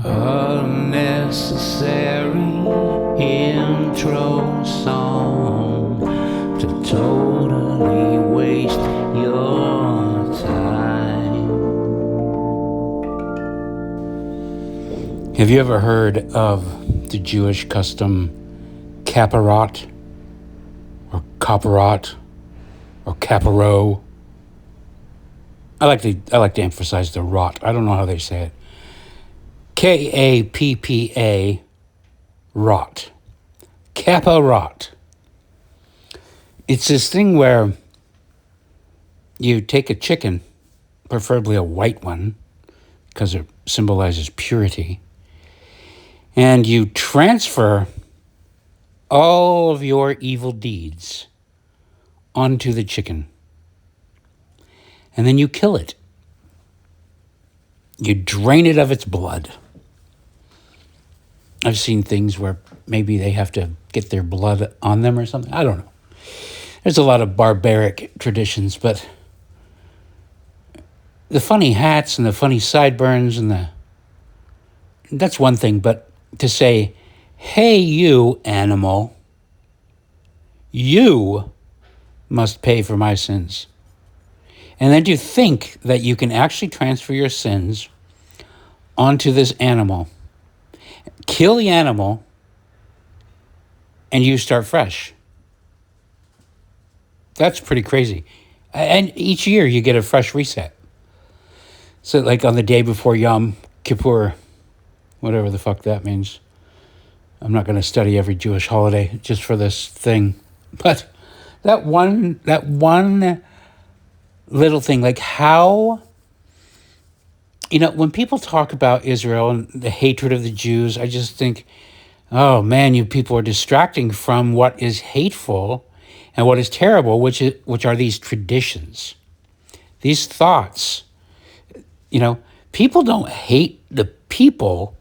Unnecessary intro song to totally waste your time. Have you ever heard of the Jewish custom Kapparot or Kapparot or Kapparot? I like to emphasize the rot. I don't know how they say it. Kappa, rot. Kapparot. It's this thing where you take a chicken, preferably a white one, because it symbolizes purity, and you transfer all of your evil deeds onto the chicken. And then you kill it. You drain it of its blood. I've seen things where maybe they have to get their blood on them or something. I don't know. There's a lot of barbaric traditions, but the funny hats and the funny sideburns and that's one thing, but to say, hey, you animal, you must pay for my sins. And then to think that you can actually transfer your sins onto this animal, kill the animal, and you start fresh. That's pretty crazy. And each year you get a fresh reset. So like on the day before Yom Kippur, whatever the fuck that means. I'm not going to study every Jewish holiday just for this thing. But that one little thing, like how, when people talk about Israel and the hatred of the Jews, I just think, oh man, you people are distracting from what is hateful and what is terrible, which are these traditions, these thoughts. People don't hate the people.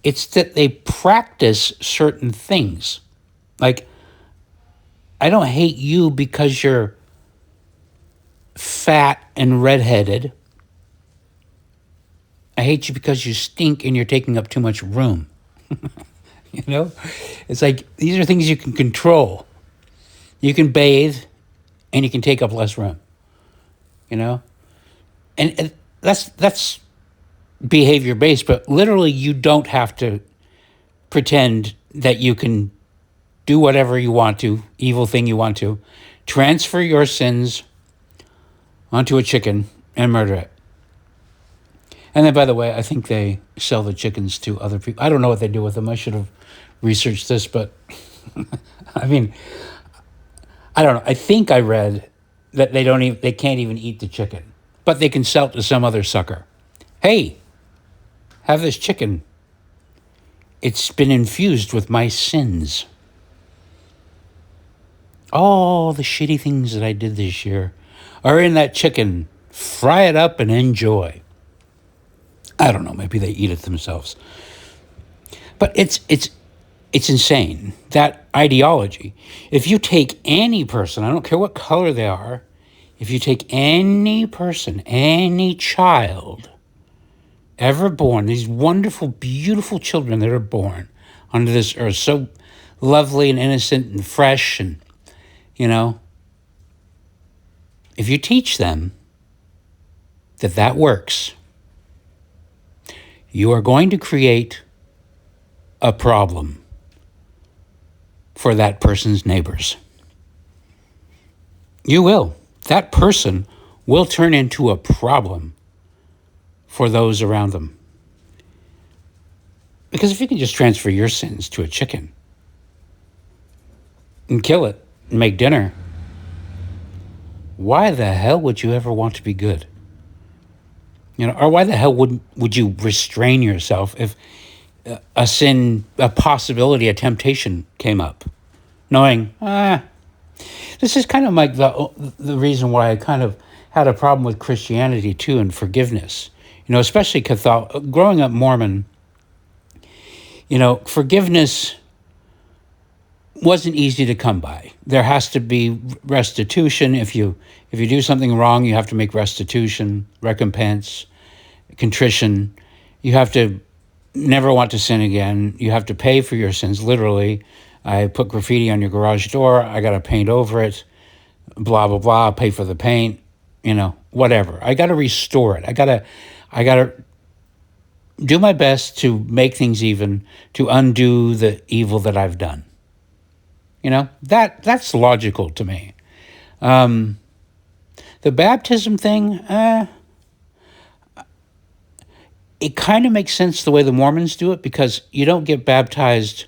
It's that they practice certain things. Like, I don't hate you because you're fat and redheaded. I hate you because you stink and you're taking up too much room. It's like, these are things you can control. You can bathe and you can take up less room, and that's behavior based, but literally you don't have to pretend that you can do whatever you want to, evil thing you want to, transfer your sins onto a chicken and murder it. And then, by the way, I think they sell the chickens to other people. I don't know what they do with them. I should have researched this, but I mean, I don't know. I think I read that they can't even eat the chicken, but they can sell it to some other sucker. Hey, have this chicken. It's been infused with my sins. All the shitty things that I did this year are in that chicken. Fry it up and enjoy. I don't know, maybe they eat it themselves. But it's insane, that ideology. If you take any person, I don't care what color they are, if you take any person, any child ever born, these wonderful, beautiful children that are born onto this earth, so lovely and innocent and fresh, and, if you teach them that works, you are going to create a problem for that person's neighbors. You will. That person will turn into a problem for those around them. Because if you can just transfer your sins to a chicken and kill it and make dinner, why the hell would you ever want to be good? Or why the hell would you restrain yourself if a sin, a possibility, a temptation came up, knowing, this is kind of like the reason why I kind of had a problem with Christianity too, and forgiveness. Especially Catholic, growing up Mormon, forgiveness wasn't easy to come by. There has to be restitution. If you do something wrong, you have to make restitution, recompense, contrition. You have to never want to sin again. You have to pay for your sins, literally. I put graffiti on your garage door. I got to paint over it. Blah, blah, blah. Pay for the paint. Whatever. I got to restore it. I got to do my best to make things even, to undo the evil that I've done. That's logical to me. The baptism thing, it kind of makes sense the way the Mormons do it, because you don't get baptized.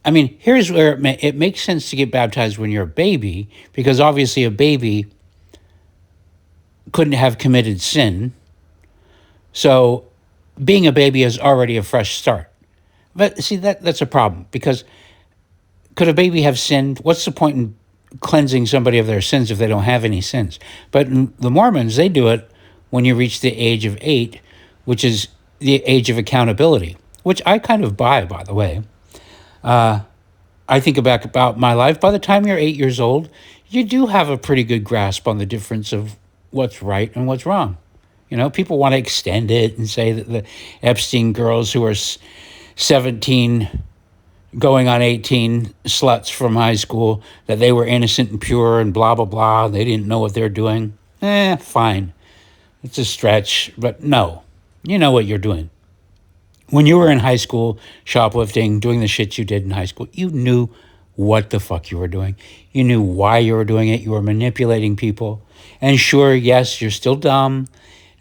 I mean, here's where it makes sense to get baptized when you're a baby, because obviously a baby couldn't have committed sin. So being a baby is already a fresh start. But see, that's a problem, because could a baby have sinned? What's the point in cleansing somebody of their sins if they don't have any sins? But the Mormons, they do it when you reach the age of 8, which is the age of accountability, which I kind of buy, by the way. I think back about my life. By the time you're 8 years old, you do have a pretty good grasp on the difference of what's right and what's wrong. People want to extend it and say that the Epstein girls who are 17 going on 18 sluts from high school, that they were innocent and pure and blah, blah, blah. They didn't know what they're doing. Fine. It's a stretch, but no. You know what you're doing. When you were in high school, shoplifting, doing the shit you did in high school, you knew what the fuck you were doing. You knew why you were doing it. You were manipulating people. And sure, yes, you're still dumb,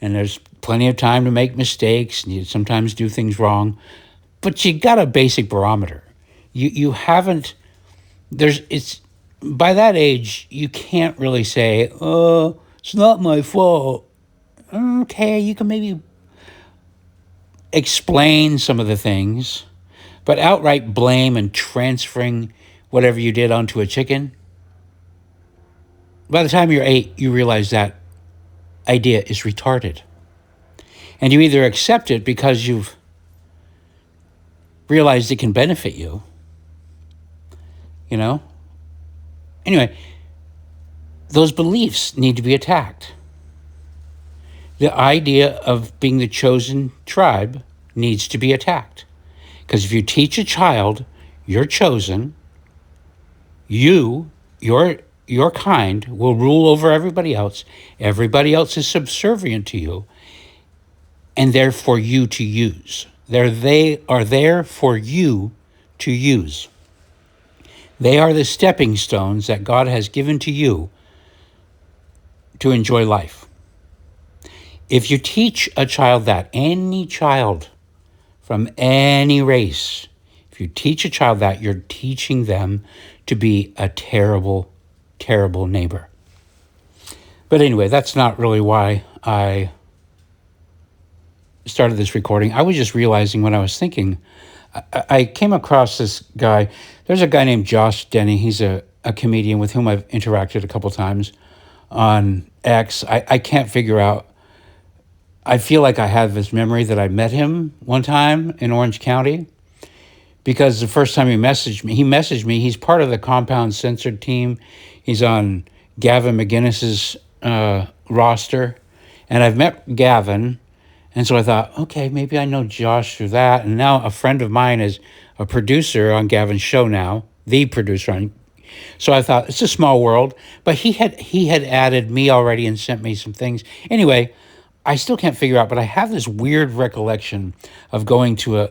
and there's plenty of time to make mistakes, and you sometimes do things wrong, but you got a basic barometer. You haven't, it's, by that age, you can't really say, oh, it's not my fault. Okay, you can maybe explain some of the things, but outright blame and transferring whatever you did onto a chicken, by the time you're 8, you realize that idea is retarded. And you either accept it because you've realized it can benefit you, Anyway, those beliefs need to be attacked. The idea of being the chosen tribe needs to be attacked. Because if you teach a child you're chosen, your kind will rule over everybody else. Everybody else is subservient to you, and they're for you to use. They are there for you to use. They are the stepping stones that God has given to you to enjoy life. If you teach a child that, any child from any race, if you teach a child that, you're teaching them to be a terrible, terrible neighbor. But anyway, that's not really why I started this recording. I was just realizing when I was thinking, I came across this guy. There's a guy named Josh Denny. He's a comedian with whom I've interacted a couple times on X. I can't figure out. I feel like I have this memory that I met him one time in Orange County, because the first time he messaged me. He's part of the Compound Censored team. He's on Gavin McGinnis's roster. And I've met Gavin. And so I thought, okay, maybe I know Josh through that. And now a friend of mine is a producer on Gavin's show now, the producer on. So I thought, it's a small world. But he had added me already and sent me some things. Anyway, I still can't figure out, but I have this weird recollection of going to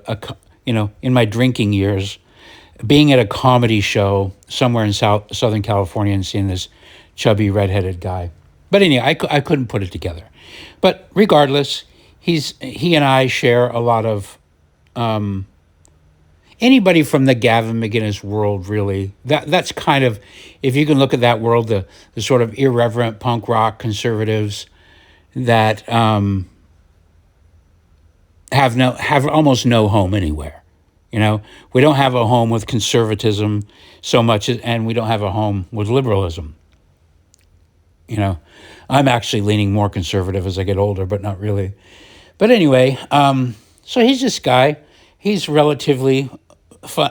in my drinking years, being at a comedy show somewhere in Southern California and seeing this chubby redheaded guy. But anyway, I couldn't put it together. But regardless, he and I share a lot of anybody from the Gavin McGinnis world, really. That's kind of, if you can look at that world, the sort of irreverent punk rock conservatives that have almost no home anywhere. We don't have a home with conservatism so much, and we don't have a home with liberalism. I'm actually leaning more conservative as I get older, but not really. But anyway, so he's this guy. He's relatively fun.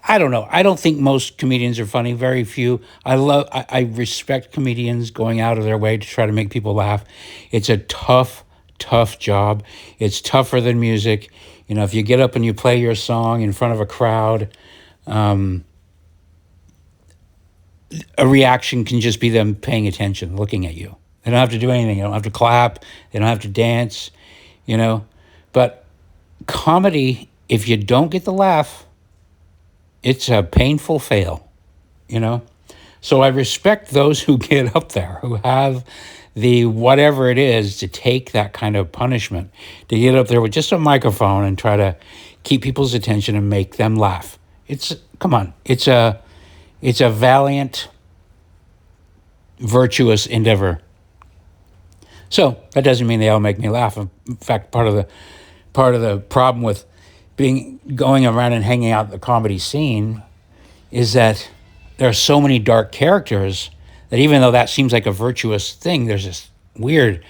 I don't know. I don't think most comedians are funny. Very few. I respect comedians going out of their way to try to make people laugh. It's a tough job. It's tougher than music. If you get up and you play your song in front of a crowd, a reaction can just be them paying attention, looking at you. They don't have to do anything. They don't have to clap. They don't have to dance, But comedy, if you don't get the laugh, it's a painful fail, So I respect those who get up there, who have the whatever it is to take that kind of punishment, to get up there with just a microphone and try to keep people's attention and make them laugh. Come on, it's a valiant, virtuous endeavor. So that doesn't mean they all make me laugh. In fact, part of the problem with going around and hanging out in the comedy scene is that there are so many dark characters that even though that seems like a virtuous thing, there's this weird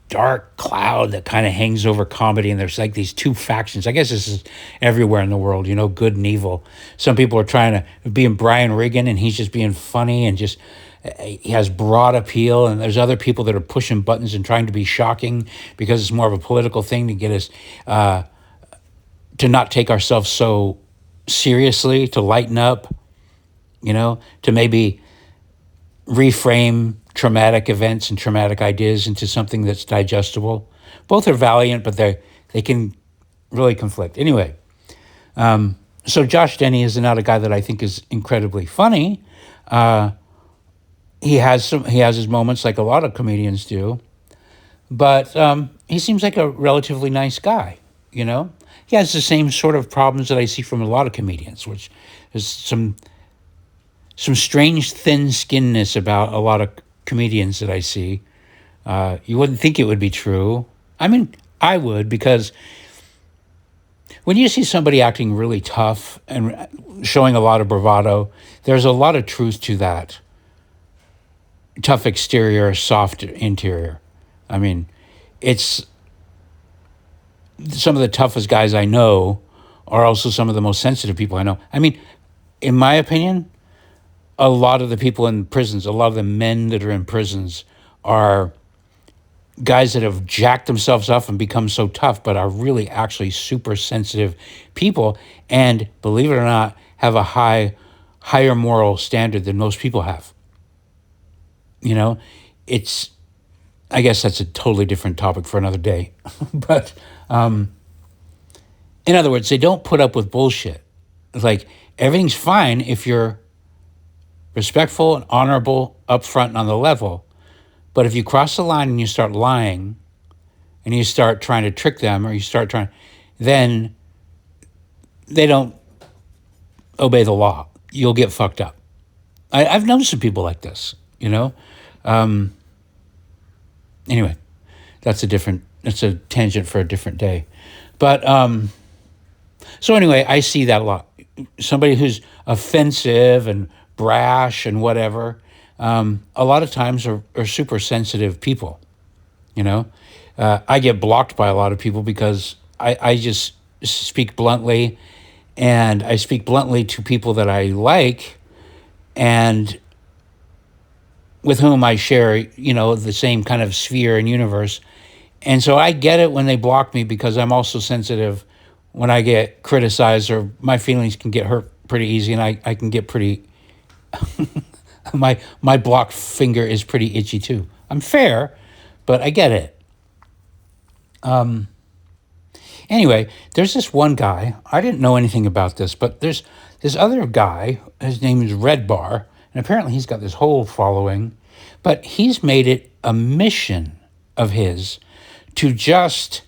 dark cloud that kind of hangs over comedy, and there's like these two factions. I guess this is everywhere in the world, good and evil. Some people are trying to be Brian Regan, and he's just being funny and just he has broad appeal, and there's other people that are pushing buttons and trying to be shocking because it's more of a political thing to get us to not take ourselves so seriously, to lighten up, to maybe reframe traumatic events and traumatic ideas into something that's digestible. Both are valiant, but they can really conflict. Anyway, so Josh Denny is not a guy that I think is incredibly funny. He has his moments like a lot of comedians do, but he seems like a relatively nice guy. He has the same sort of problems that I see from a lot of comedians, which is some strange thin-skinnedness about a lot of comedians that I see. You wouldn't think it would be true. I mean, I would, because when you see somebody acting really tough and showing a lot of bravado, there's a lot of truth to that. Tough exterior, soft interior. I mean, it's some of the toughest guys I know are also some of the most sensitive people I know. I mean, in my opinion, a lot of the people in prisons, a lot of the men that are in prisons are guys that have jacked themselves up and become so tough, but are really actually super sensitive people, and believe it or not, have a higher moral standard than most people have. I guess that's a totally different topic for another day. But in other words, they don't put up with bullshit. It's like everything's fine if you're respectful and honorable, upfront and on the level. But if you cross the line and you start lying and you start trying to trick them, or then they don't obey the law. You'll get fucked up. I've known some people like this, Anyway, that's a tangent for a different day. But so anyway, I see that a lot. Somebody who's offensive and brash and whatever, a lot of times are super sensitive people. I get blocked by a lot of people because I just speak bluntly, and I speak bluntly to people that I like and with whom I share, the same kind of sphere and universe. And so I get it when they block me, because I'm also sensitive when I get criticized, or my feelings can get hurt pretty easy, and I can get pretty, my blocked finger is pretty itchy too. I'm fair, but I get it. Anyway, there's this one guy, I didn't know anything about this, but there's this other guy, his name is Red Bar, and apparently he's got this whole following, but he's made it a mission of his to just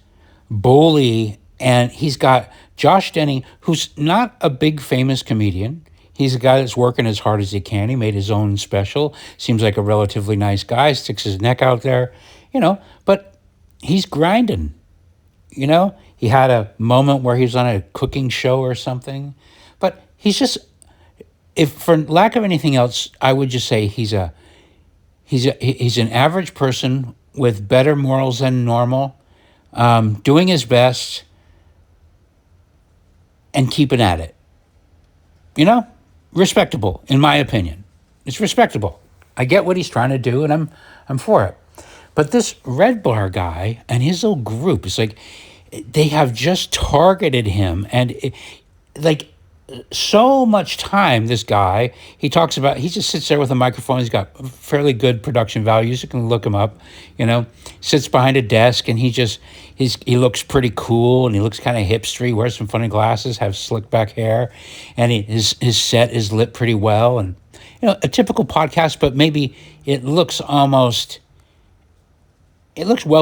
bully, and he's got Josh Denny, who's not a big famous comedian. He's a guy that's working as hard as he can. He made his own special. Seems like a relatively nice guy, sticks his neck out there, but he's grinding, He had a moment where he was on a cooking show or something, but he's just, if for lack of anything else, I would just say he's an average person with better morals than normal, doing his best and keeping at it. Respectable, in my opinion. It's respectable. I get what he's trying to do, and I'm for it. But this Red Bar guy and his little group, it's like they have just targeted him. And like, so much time, this guy, he talks about, he just sits there with a microphone. He's got fairly good production values. You can look him up, sits behind a desk, and he looks pretty cool, and he looks kind of hipstery, wears some funny glasses, has slick back hair, and his set is lit pretty well. And, a typical podcast, but maybe it looks well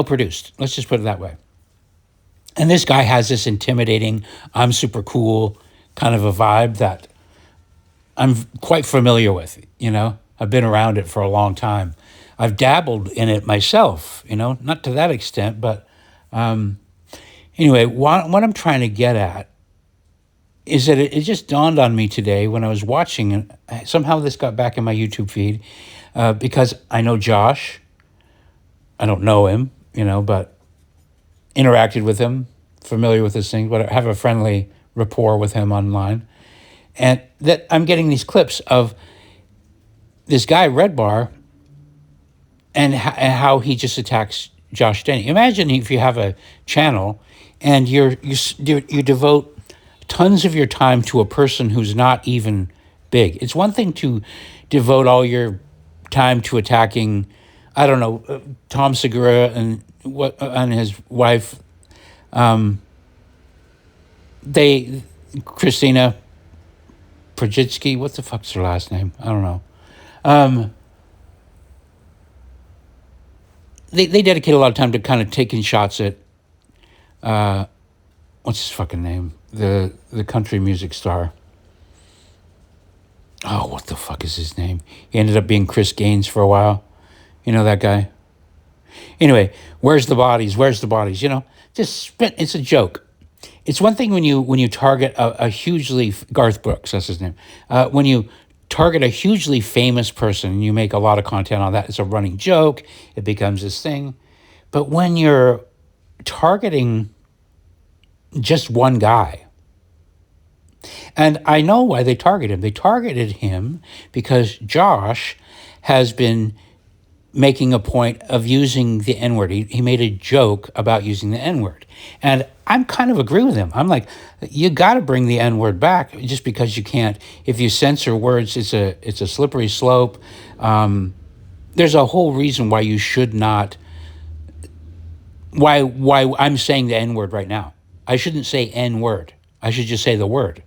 produced. Let's just put it that way. And this guy has this intimidating, I'm super cool kind of a vibe that I'm quite familiar with, I've been around it for a long time. I've dabbled in it myself, not to that extent, but anyway, what I'm trying to get at is that it just dawned on me today when I was watching, and somehow this got back in my YouTube feed, because I know Josh. I don't know him, but interacted with him, familiar with his things, but I have a friendly rapport with him online. And that I'm getting these clips of this guy, Red Bar, and how he just attacks Josh Denny. Imagine if you have a channel and you devote tons of your time to a person who's not even big. It's one thing to devote all your time to attacking, I don't know, Tom Segura and his wife. Christina Projitsky, what the fuck's her last name? I don't know. They dedicate a lot of time to kind of taking shots at, what's his fucking name? The country music star. Oh, what the fuck is his name? He ended up being Chris Gaines for a while. You know that guy? Anyway, where's the bodies? It's a joke. It's one thing when you target a hugely, Garth Brooks, that's his name. When you target a hugely famous person and you make a lot of content on that, it's a running joke. It becomes this thing. But when you're targeting just one guy, and I know why they targeted him. They targeted him because Josh has been making a point of using the N-word. He made a joke about using the N-word. And I'm kind of agree with him. I'm like, you got to bring the N-word back just because you can't. If you censor words, it's a slippery slope. There's a whole reason why you should not, why I'm saying the N-word right now. I shouldn't say N-word. I should just say the word.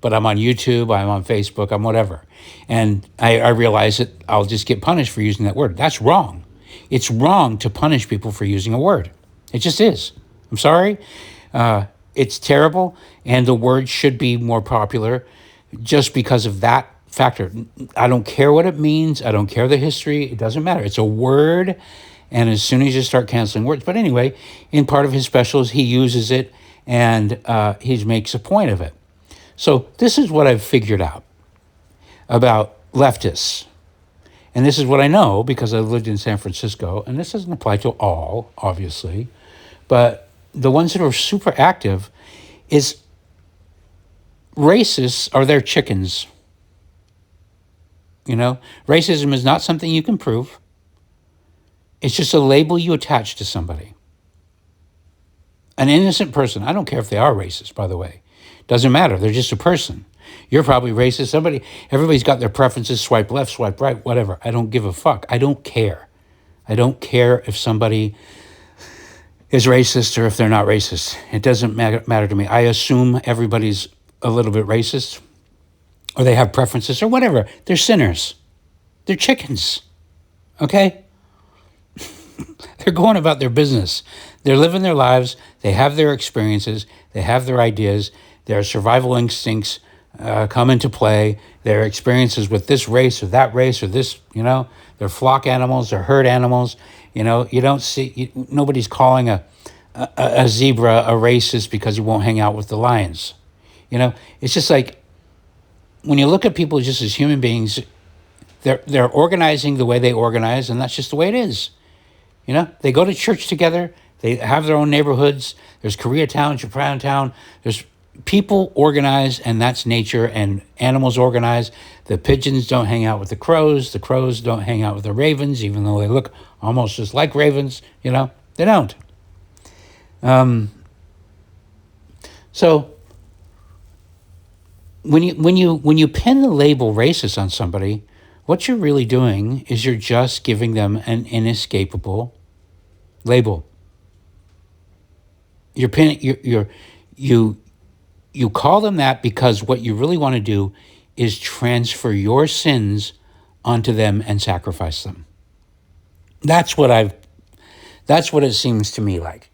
But I'm on YouTube, I'm on Facebook, I'm whatever. And I realize that I'll just get punished for using that word. That's wrong. It's wrong to punish people for using a word. It just is. I'm sorry. It's terrible, and the word should be more popular just because of that factor. I don't care what it means. I don't care the history. It doesn't matter. It's a word, and as soon as you start canceling words. But anyway, in part of his specials, he uses it, and he makes a point of it. So this is what I've figured out about leftists. And this is what I know because I lived in San Francisco. And this doesn't apply to all, obviously. But the ones that are super active is racists are their chickens. Racism is not something you can prove. It's just a label you attach to somebody. An innocent person, I don't care if they are racist, by the way. Doesn't matter. They're just a person. You're probably racist. Everybody's got their preferences. Swipe left, swipe right, whatever. I don't give a fuck. I don't care. I don't care if somebody is racist or if they're not racist. It doesn't matter to me. I assume everybody's a little bit racist or they have preferences or whatever. They're sinners. They're chickens. Okay? They're going about their business. They're living their lives. They have their experiences. They have their ideas. Their survival instincts come into play. Their experiences with this race or that race or this, they're flock animals, they're herd animals. You don't see, nobody's calling a zebra a racist because he won't hang out with the lions. It's just like when you look at people just as human beings, they're organizing the way they organize, and that's just the way it is. They go to church together. They have their own neighborhoods. There's Koreatown, Japantown. There's people organize, and that's nature, and animals organize. The pigeons don't hang out with the crows. The crows don't hang out with the ravens, even though they look almost just like ravens. They don't. So when you pin the label racist on somebody, what you're really doing is you're just giving them an inescapable label. You call them that because what you really want to do is transfer your sins onto them and sacrifice them. That's what it seems to me like.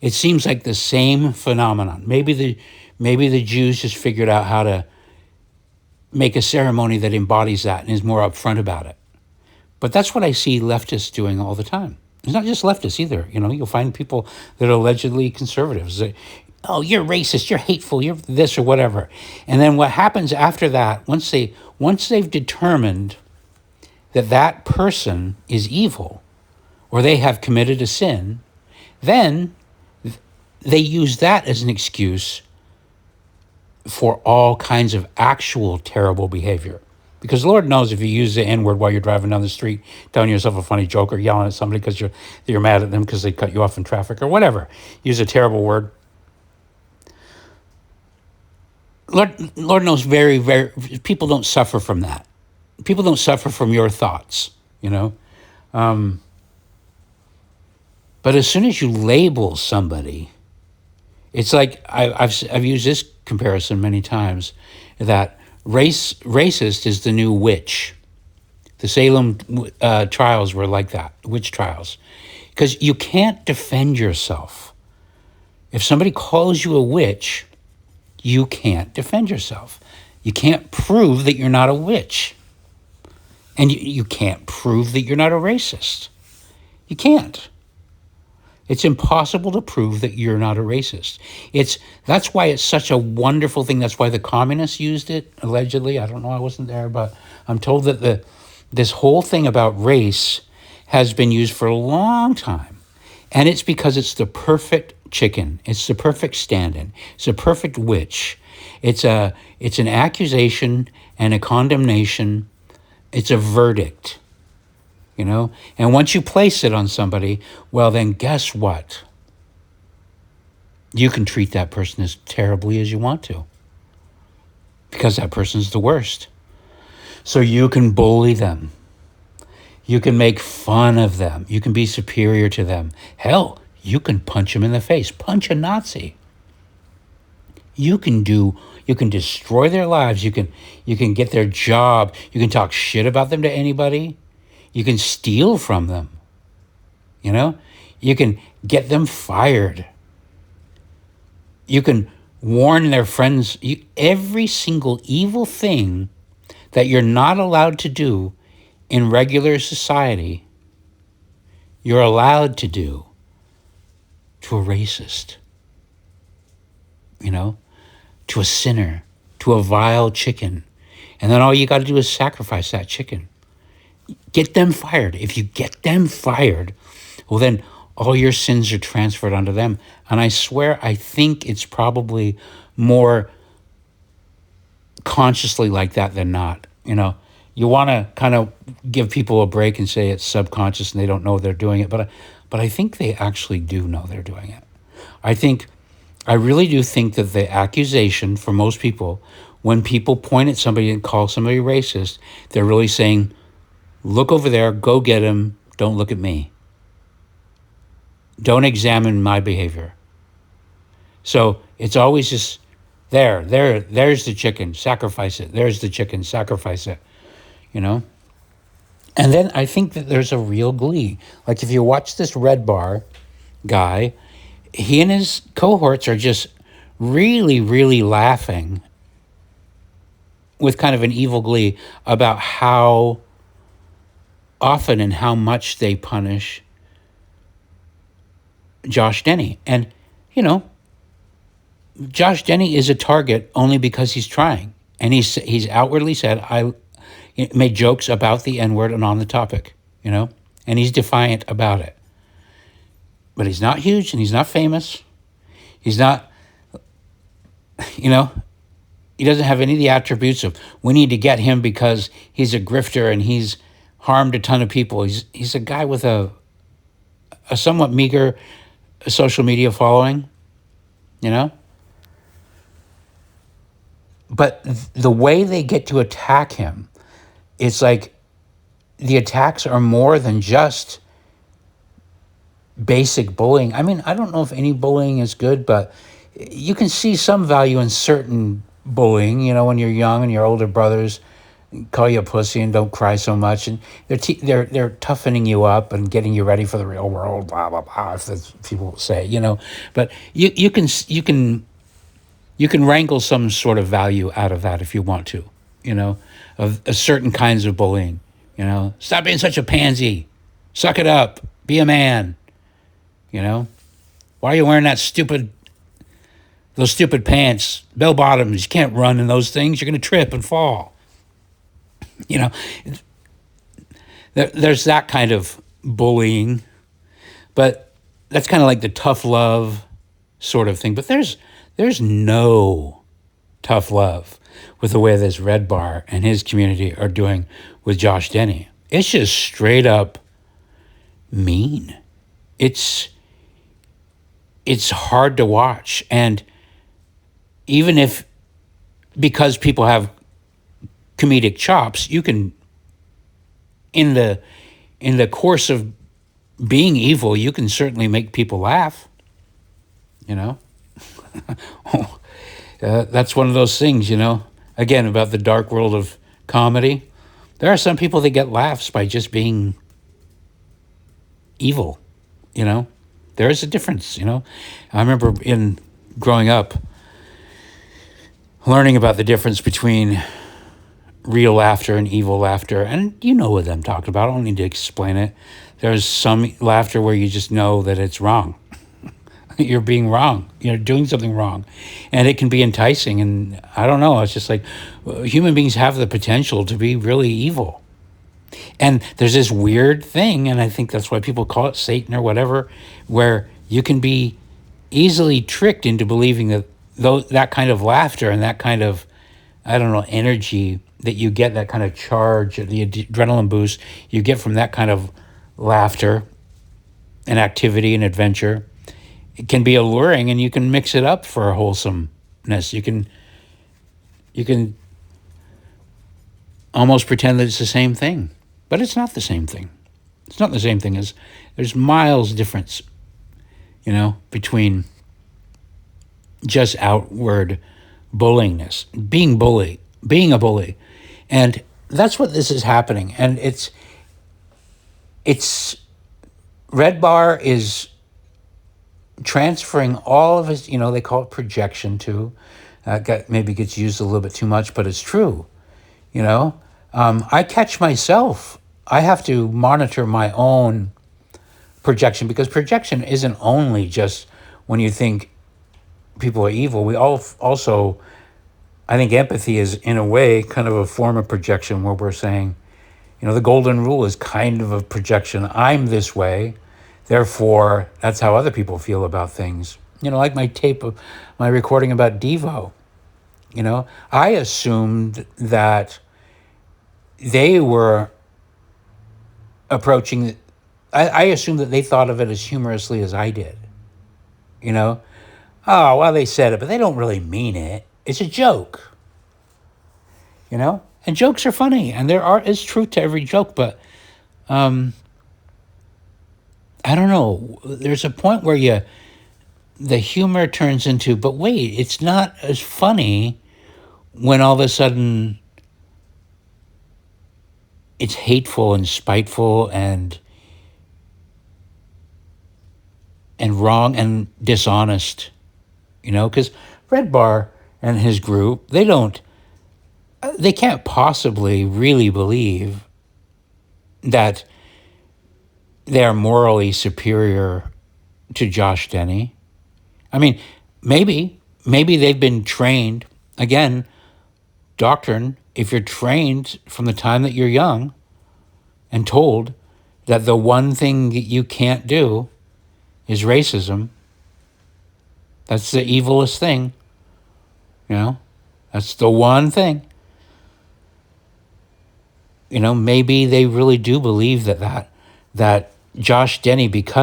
It seems like the same phenomenon. Maybe the Jews just figured out how to make a ceremony that embodies that and is more upfront about it. But that's what I see leftists doing all the time. It's not just leftists either. You'll find people that are allegedly conservatives. Oh, you're racist, you're hateful, you're this or whatever. And then what happens after that, once they've determined that that person is evil or they have committed a sin, then they use that as an excuse for all kinds of actual terrible behavior. Because Lord knows if you use the N-word while you're driving down the street, telling yourself a funny joke or yelling at somebody because you're mad at them because they cut you off in traffic or whatever, use a terrible word. Lord knows very, very, people don't suffer from that. People don't suffer from your thoughts, But as soon as you label somebody, it's like I've used this comparison many times that racist is the new witch. The Salem trials were like that, witch trials, because you can't defend yourself. If somebody calls you a witch, you can't defend yourself. You can't prove that you're not a witch. And you can't prove that you're not a racist. You can't. It's impossible to prove that you're not a racist. That's why it's such a wonderful thing. That's why the communists used it, allegedly. I don't know, I wasn't there, but I'm told that this whole thing about race has been used for a long time. And it's because it's the perfect chicken. It's the perfect stand-in. It's the perfect witch. It's an accusation and a condemnation. It's a verdict. And once you place it on somebody, well, then guess what? You can treat that person as terribly as you want to because that person's the worst. So you can bully them. You can make fun of them. You can be superior to them. Hell, you can punch them in the face. Punch a Nazi. You can destroy their lives. You can get their job. You can talk shit about them to anybody. You can steal from them. You can get them fired. You can warn their friends. Every single evil thing that you're not allowed to do in regular society, you're allowed to do to a racist, to a sinner, to a vile chicken. And then all you got to do is sacrifice that chicken. Get them fired. If you get them fired, well, then all your sins are transferred onto them. And I swear, I think it's probably more consciously like that than not. You want to kind of give people a break and say it's subconscious and they don't know they're doing it. But I think they actually do know they're doing it. I really do think that the accusation for most people, when people point at somebody and call somebody racist, they're really saying, look over there, go get him, don't look at me. Don't examine my behavior. So it's always just there's the chicken, sacrifice it. There's the chicken, sacrifice it, And then I think that there's a real glee. Like if you watch this Red Bar guy, he and his cohorts are just really, really laughing with kind of an evil glee about how often and how much they punish Josh Denny. And, Josh Denny is a target only because he's trying. And he's outwardly said, I made jokes about the N-word and on the topic, and he's defiant about it. But he's not huge and he's not famous. He's not, he doesn't have any of the attributes of, we need to get him because he's a grifter and he's harmed a ton of people. He's a guy with a somewhat meager social media following, But the way they get to attack him, it's like the attacks are more than just basic bullying. I mean, I don't know if any bullying is good, but you can see some value in certain bullying, when you're young and your older brothers call you a pussy and don't cry so much, and they're toughening you up and getting you ready for the real world, blah blah blah, if that's what people say, but you can wrangle some sort of value out of that if you want to, of certain kinds of bullying. Stop being such a pansy, suck it up, be a man. Why are you wearing those stupid pants, bell bottoms? You can't run in those things. You're going to trip and fall. There's that kind of bullying, but that's kind of like the tough love sort of thing. But there's no tough love with the way this Red Bar and his community are doing with Josh Denny. It's just straight up mean. It's hard to watch. And even because people have comedic chops, you can, in the course of being evil, you can certainly make people laugh. That's one of those things, again, about the dark world of comedy. There are some people that get laughs by just being evil, There is a difference, I remember in growing up learning about the difference between real laughter and evil laughter. And you know what I'm talking about. I don't need to explain it. There's some laughter where you just know that it's wrong. You're being wrong. You're doing something wrong. And it can be enticing. And I don't know. It's just like human beings have the potential to be really evil. And there's this weird thing, and I think that's why people call it Satan or whatever, where you can be easily tricked into believing that that kind of laughter and that kind of, energy that you get, that kind of charge, the adrenaline boost you get from that kind of laughter and activity and adventure, it can be alluring, and you can mix it up for wholesomeness. You can almost pretend that it's the same thing, but it's not the same thing. It's not the same thing. As there's miles difference, between just outward bullyingness, being a bully. And that's what this is happening. And it's Red Bar is transferring all of his, they call it projection too. Maybe gets used a little bit too much, but it's true. I catch myself. I have to monitor my own projection, because projection isn't only just when you think people are evil. We all also, I think empathy is in a way kind of a form of projection, where we're saying, the golden rule is kind of a projection. I'm this way, therefore that's how other people feel about things. Like my recording about Devo. I assumed that they were approaching, I assumed that they thought of it as humorously as I did. Oh, well, they said it, but they don't really mean it. It's a joke. And jokes are funny, and there is truth to every joke, but I don't know. There's a point where the humor turns into, but wait, it's not as funny when all of a sudden it's hateful and spiteful and wrong and dishonest, because Red Bar and his group, they can't possibly really believe that they are morally superior to Josh Denny. I mean, maybe they've been trained, again, doctrine, if you're trained from the time that you're young and told that the one thing that you can't do is racism, that's the evilest thing, that's the one thing. Maybe they really do believe that Josh Denny, but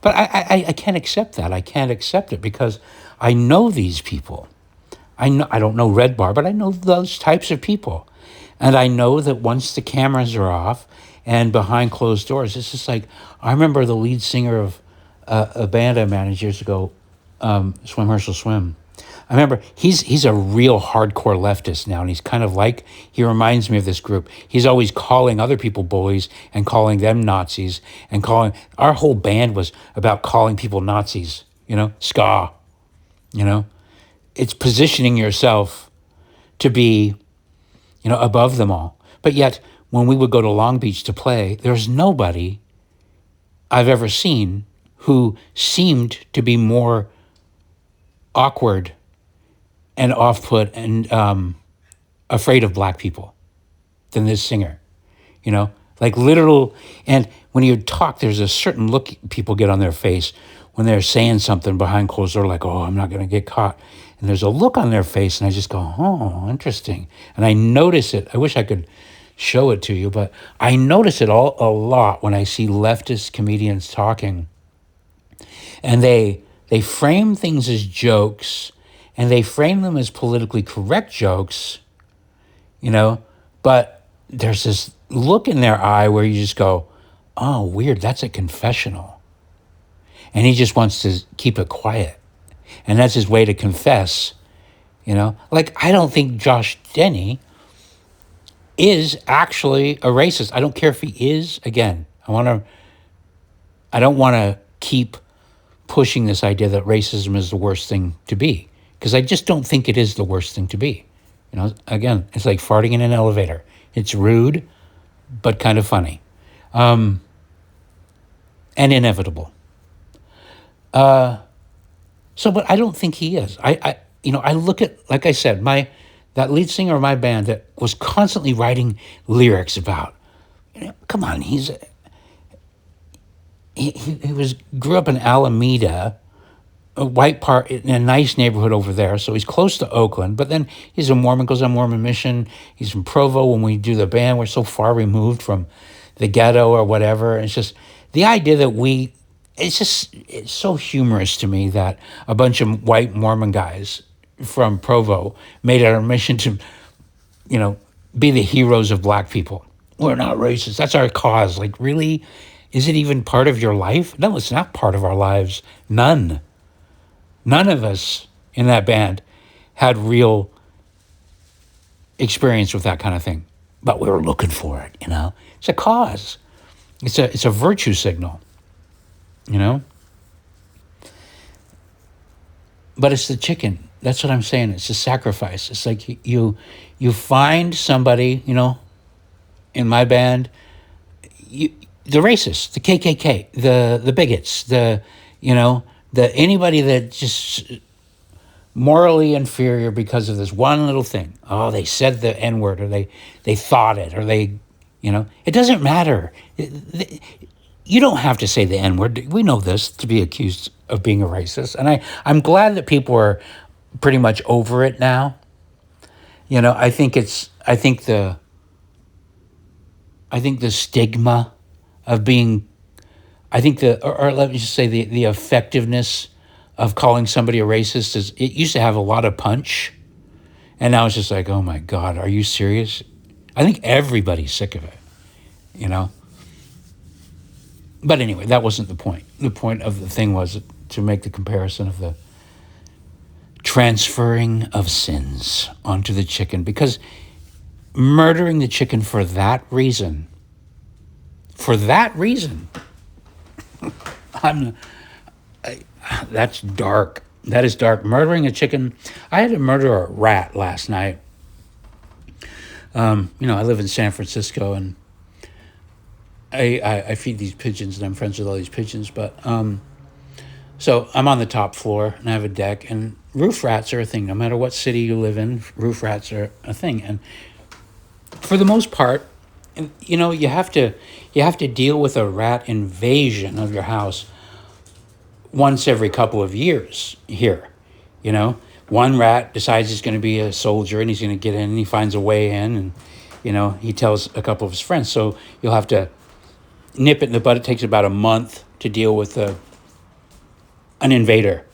I can't accept that. I can't accept it, because I know these people. I don't know Red Bar, but I know those types of people. And I know that once the cameras are off and behind closed doors, it's just like, I remember the lead singer of a band I managed years ago, Swim Herschel Swim. I remember he's a real hardcore leftist now, and he's kind of like, he reminds me of this group. He's always calling other people bullies and calling them Nazis and calling, our whole band was about calling people Nazis, ska, you know. It's positioning yourself to be, above them all. But yet, when we would go to Long Beach to play, there's nobody I've ever seen who seemed to be more awkward and off-put and afraid of black people than this singer, like literal. And when you talk, there's a certain look people get on their face when they're saying something behind closed door, like, oh, I'm not going to get caught. And there's a look on their face, and I just go, oh, interesting. And I notice it. I wish I could show it to you, but I notice it a lot when I see leftist comedians talking. And they frame things as jokes, and they frame them as politically correct jokes, but there's this look in their eye where you just go, oh, weird, that's a confessional. And he just wants to keep it quiet. And that's his way to confess, Like, I don't think Josh Denny is actually a racist. I don't care if he is. Again, I don't want to keep pushing this idea that racism is the worst thing to be, because I just don't think it is the worst thing to be. Again, it's like farting in an elevator. It's rude, but kind of funny, and inevitable. But I don't think he is. I look at, like I said, that lead singer of my band that was constantly writing lyrics about, come on, he grew up in Alameda, a white part in a nice neighborhood over there, so he's close to Oakland. But then he's a Mormon, goes on Mormon mission. He's from Provo. When we do the band, we're so far removed from the ghetto or whatever. It's just the idea that it's so humorous to me that a bunch of white Mormon guys from Provo made it our mission to, be the heroes of black people. We're not racist. That's our cause. Like, really? Is it even part of your life? No, it's not part of our lives. None of us in that band had real experience with that kind of thing. But we were looking for it, It's a cause. It's a virtue signal, But it's the chicken. That's what I'm saying. It's a sacrifice. It's like you find somebody, in my band, the racists, the KKK, the bigots, the anybody that just morally inferior because of this one little thing. Oh, they said the N-word, or they thought it, or they, it doesn't matter. You don't have to say the N-word. We know this to be accused of being a racist. And I'm glad that people are pretty much over it now. I think the stigma of being, or let me just say the effectiveness of calling somebody a racist it used to have a lot of punch. And now it's just like, oh my God, are you serious? I think everybody's sick of it, But anyway, that wasn't the point. The point of the thing was to make the comparison of the transferring of sins onto the chicken, because murdering the chicken for that reason, that's dark. That is dark. Murdering a chicken. I had to murder a rat last night. I live in San Francisco, and I feed these pigeons, and I'm friends with all these pigeons. But so I'm on the top floor, and I have a deck, and roof rats are a thing. No matter what city you live in, roof rats are a thing. And for the most part, you have to deal with a rat invasion of your house once every couple of years here. One rat decides he's going to be a soldier, and he's going to get in, and he finds a way in, and he tells a couple of his friends. So you'll have to nip it in the bud. It takes about a month to deal with an invader,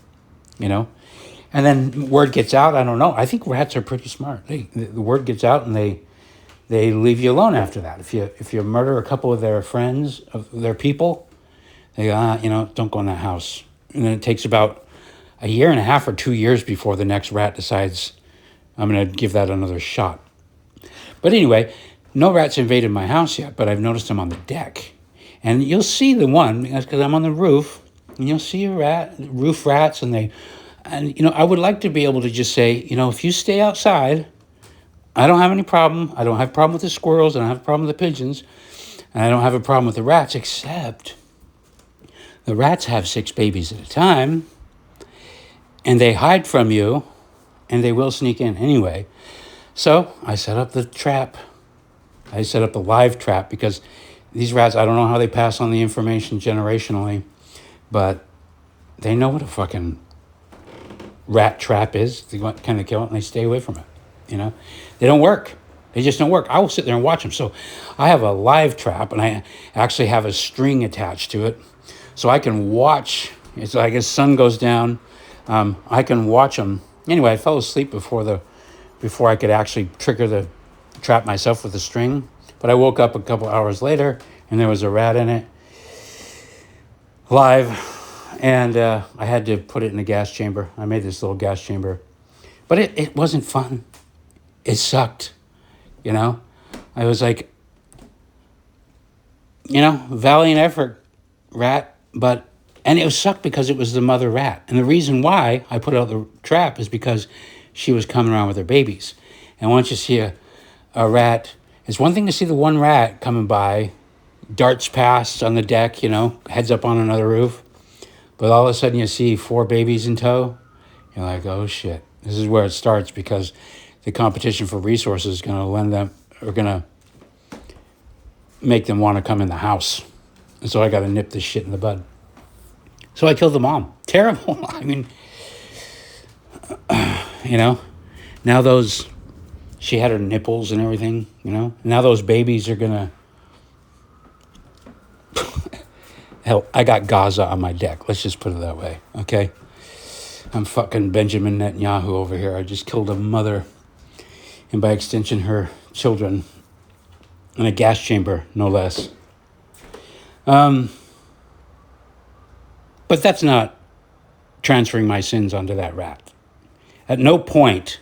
And then word gets out. I don't know. I think rats are pretty smart. The word gets out, and they leave you alone after that. If you murder a couple of their friends, of their people, they go, don't go in that house. And then it takes about a year and a half or 2 years before the next rat decides, I'm going to give that another shot. But anyway, no rats invaded my house yet, but I've noticed them on the deck. And you'll see the one, because I'm on the roof, and you'll see roof rats, and I would like to be able to just say, if you stay outside, I don't have any problem. I don't have a problem with the squirrels. I don't have a problem with the pigeons. And I don't have a problem with the rats, except the rats have 6 babies at a time, and they hide from you, and they will sneak in anyway. So I set up the trap. I set up a live trap, because these rats, I don't know how they pass on the information generationally, but they know what a fucking rat trap is. They want kind of kill it, and they stay away from it. They don't work. They just don't work. I will sit there and watch them. So I have a live trap, and I actually have a string attached to it, so I can watch. It's like as sun goes down, I can watch them. Anyway, I fell asleep before I could actually trigger the trap myself with the string. But I woke up a couple hours later, and there was a rat in it, live, and I had to put it in a gas chamber. I made this little gas chamber, but it wasn't fun. It sucked, I was like, valiant effort, rat, and it sucked because it was the mother rat. And the reason why I put out the trap is because she was coming around with her babies. And once you see a rat, it's one thing to see the one rat coming by, darts past on the deck, heads up on another roof. But all of a sudden you see 4 babies in tow. You're like, oh shit. This is where it starts, because the competition for resources is going to make them want to come in the house. And so I got to nip this shit in the bud. So I killed the mom. Terrible. I mean, now she had her nipples and everything, Now those babies are going to, hell, I got Gaza on my deck. Let's just put it that way, okay? I'm fucking Benjamin Netanyahu over here. I just killed a mother, and by extension her children, in a gas chamber, no less. But that's not transferring my sins onto that rat. At no point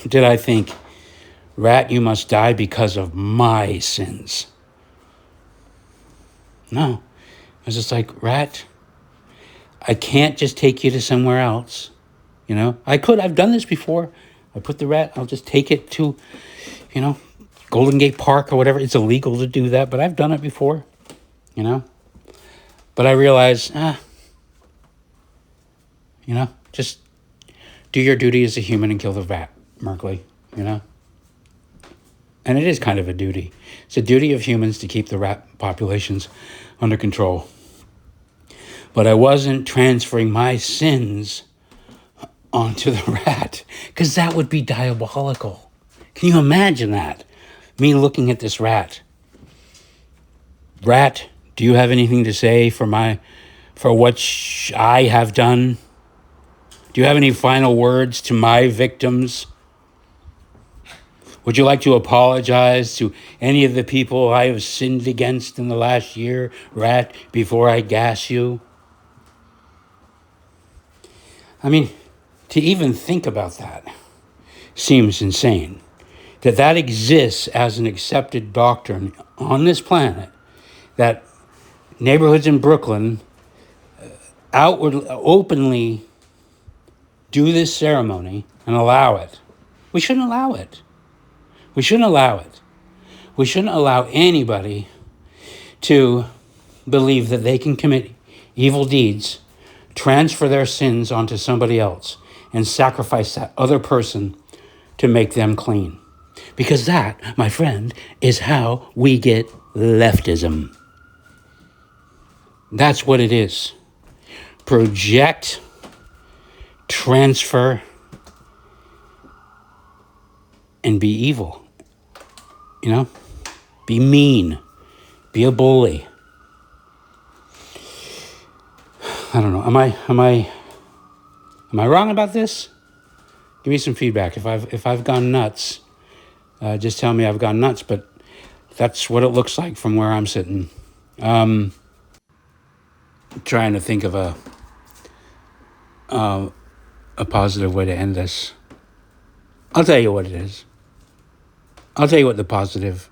did I think, rat, you must die because of my sins. No. I was just like, rat, I can't just take you to somewhere else. I've done this before. I put the rat, I'll just take it to, Golden Gate Park or whatever. It's illegal to do that, but I've done it before, But I realized, just do your duty as a human and kill the rat, Merkley, And it is kind of a duty. It's a duty of humans to keep the rat populations under control. But I wasn't transferring my sins onto the rat, because that would be diabolical. Can you imagine that? Me looking at this rat. Rat, do you have anything to say for what I have done? Do you have any final words to my victims? Would you like to apologize to any of the people I have sinned against in the last year, rat, before I gas you? I mean, to even think about that seems insane. That exists as an accepted doctrine on this planet, that neighborhoods in Brooklyn openly do this ceremony and allow it. We shouldn't allow it. We shouldn't allow it. We shouldn't allow anybody to believe that they can commit evil deeds, transfer their sins onto somebody else, and sacrifice that other person to make them clean. Because that, my friend, is how we get leftism. That's what it is. Project, transfer, and be evil. Be mean. Be a bully. I don't know. Am I Am I wrong about this? Give me some feedback. If I've gone nuts, just tell me I've gone nuts. But that's what it looks like from where I'm sitting. Trying to think of a positive way to end this. I'll tell you what it is. I'll tell you what the positive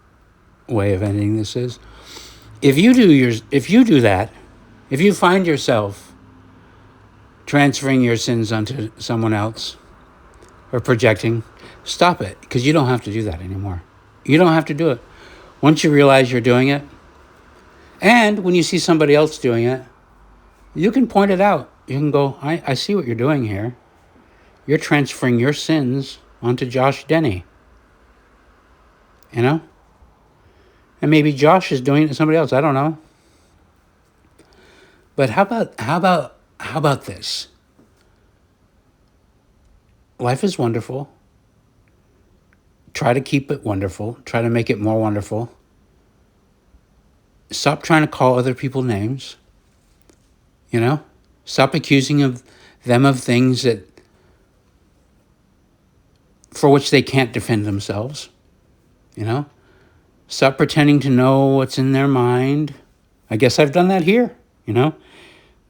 way of ending this is. If you do that, if you find yourself transferring your sins onto someone else or projecting, stop it, because you don't have to do that anymore. You don't have to do it. Once you realize you're doing it, and when you see somebody else doing it, you can point it out. You can go, I see what you're doing here. You're transferring your sins onto Josh Denny. You know? And maybe Josh is doing it to somebody else. I don't know. But how about this? Life is wonderful. Try to keep it wonderful. Try to make it more wonderful. Stop trying to call other people names. You know? Stop accusing them of things that for which they can't defend themselves. You know? Stop pretending to know what's in their mind. I guess I've done that here, you know?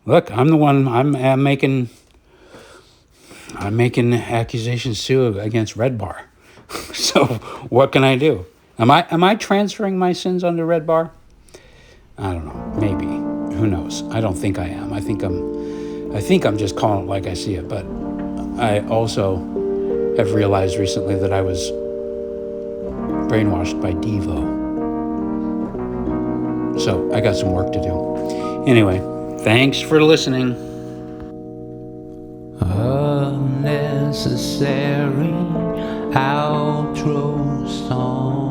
Look, I'm the one, I'm making accusations too against Red Bar. So what can I do? Am I transferring my sins onto Red Bar? I don't know. Maybe. Who knows? I don't think I am. I think I'm just calling it like I see it. But I also have realized recently that I was brainwashed by Devo. So I got some work to do. Anyway, thanks for listening. Unnecessary outro song.